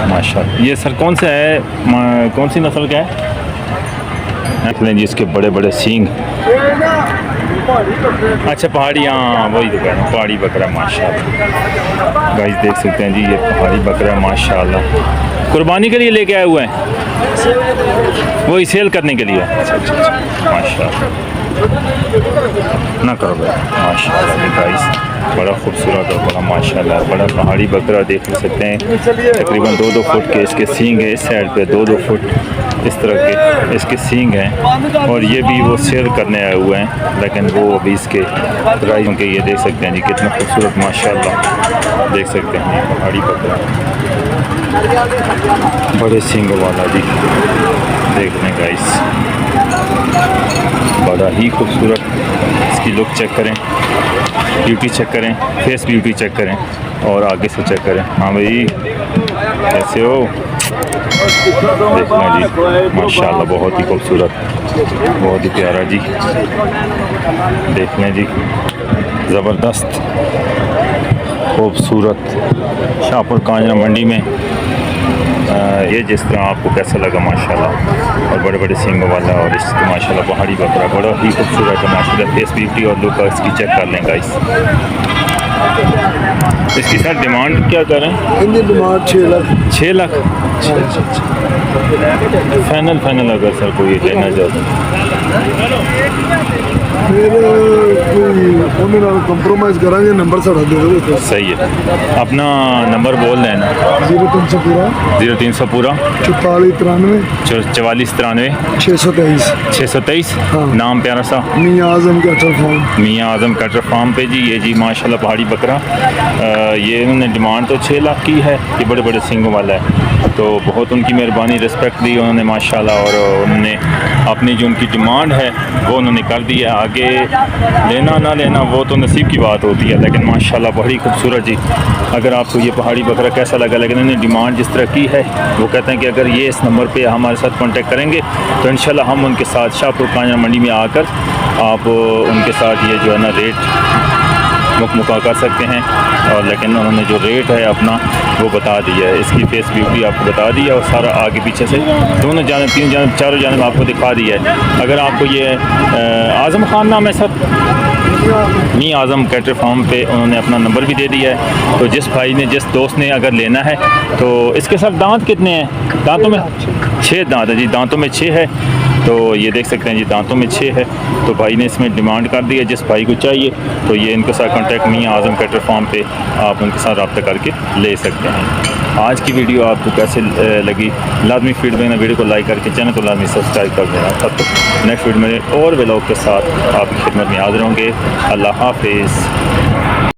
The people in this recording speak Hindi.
माशाल्लाह। ये सर कौन सा है, कौन सी नस्ल का है? देख लें जी इसके बड़े बड़े सींग। अच्छा पहाड़ी, हाँ वही तो कह रहा हूँ, पहाड़ी बकरा माशाल्लाह। गाइस देख सकते हैं जी ये पहाड़ी बकरा माशाल्लाह। कुर्बानी के लिए लेके आए हुए हैं, वही सेल करने के लिए। अच्छा अच्छा अच्छा माशाल्लाह। ना करो माशाल्लाह गाइस, बड़ा खूबसूरत और बड़ा माशाल्लाह बड़ा पहाड़ी बकरा देख सकते हैं। तकरीबन 2-2 फुट के इसके सींग है, इस साइड पे 2-2 फुट इस तरह के इसके सींग हैं। और ये भी वो सेल करने आए हुए हैं, लेकिन वो अभी इसके प्राइस के ये देख सकते हैं जी कितना खूबसूरत माशाल्लाह देख सकते हैं पहाड़ी बकरा, बड़े सींगों वाला जी। देख लें गाइस, बड़ा ही खूबसूरत। इसकी लुक चेक करें, ब्यूटी चेक करें, फेस ब्यूटी चेक करें और आगे से चेक करें। हाँ भाई कैसे हो? देखना जी माशाल्लाह बहुत ही खूबसूरत, बहुत ही प्यारा जी। देख लें जी ज़बरदस्त खूबसूरत। शाहपुर कांजरा मंडी में ये जिस तरह आपको कैसा लगा माशाल्लाह, और बड़े बड़े सींगों वाला और इसकी माशाल्लाह पहाड़ी बकरा बड़ा ही खूबसूरत है माशाल्लाह। फेस ब्यूटी और लुक इसकी चेक कर लें गाइस। इसकी सर डिमांड क्या कर रहे हैं? इनकी डिमांड 6 लाख। 6 लाख? फाइनल अगर सर कोई लेना चाहता फिर कोई कंप्रोमाइज़ करांगे, नंबर साढ़ा दे दो। सही है, अपना नंबर बोल देना। 0300 पूरा 0300 पूरा 4493 4493 623 623। हाँ। नाम प्यारा सा मियाँ आज़म कैटल फार्म। मियाँ आज़म कैटल फार्म पे जी। ये जी माशाल्लाह पहाड़ी बकरा, ये इन्होंने डिमांड तो 6 लाख की है। ये बड़े बड़े सींगों वाला है, तो बहुत उनकी मेहरबानी, रिस्पेक्ट दी उन्होंने माशाल्लाह। और उन्होंने अपनी जो उनकी डिमांड है वो उन्होंने कर दी है। आगे लेना ना लेना वो तो नसीब की बात होती है, लेकिन माशाल्लाह बड़ी खूबसूरत जी। अगर आपको ये पहाड़ी बकरा कैसा लगा, लेकिन इन्होंने डिमांड जिस तरह की है, वो कहते हैं कि अगर ये इस नंबर पे हमारे साथ कांटेक्ट करेंगे तो इंशाल्लाह हम उनके साथ शाहपुर कांजरा मंडी में आकर आप उनके साथ ये जो है ना रेट मुका कर सकते हैं। और लेकिन उन्होंने जो रेट है अपना वो बता दिया है, इसकी फेस ब्यूटी आपको बता दी है और सारा आगे पीछे से दोनों जानब, 3 जानब, चारों जानब आपको दिखा दिया है। अगर आपको ये आज़म खान नाम है सर, मियाँ आज़म कैटल फार्म पे उन्होंने अपना नंबर भी दे दिया है। तो जिस भाई ने, जिस दोस्त ने अगर लेना है तो इसके साथ दांत कितने हैं? दांतों में 6 दांत है जी, दांतों में 6 है। तो ये देख सकते हैं जी दांतों में 6 है। तो भाई ने इसमें डिमांड कर दी है, जिस भाई को चाहिए तो ये इनके साथ कांटेक्ट मियाँ आज़म कैटल फार्म पे आप उनके साथ रब्ता करके ले सकते हैं। आज की वीडियो आपको कैसे लगी लाजमी फीडबैक में वीडियो को लाइक करके चैनल को लाजमी सब्सक्राइब कर देना। तब तक नेक्स्ट वीडियो में और व्लॉग के साथ आपकी खिदमत में हाजिर होंगे। अल्लाह हाफिज़।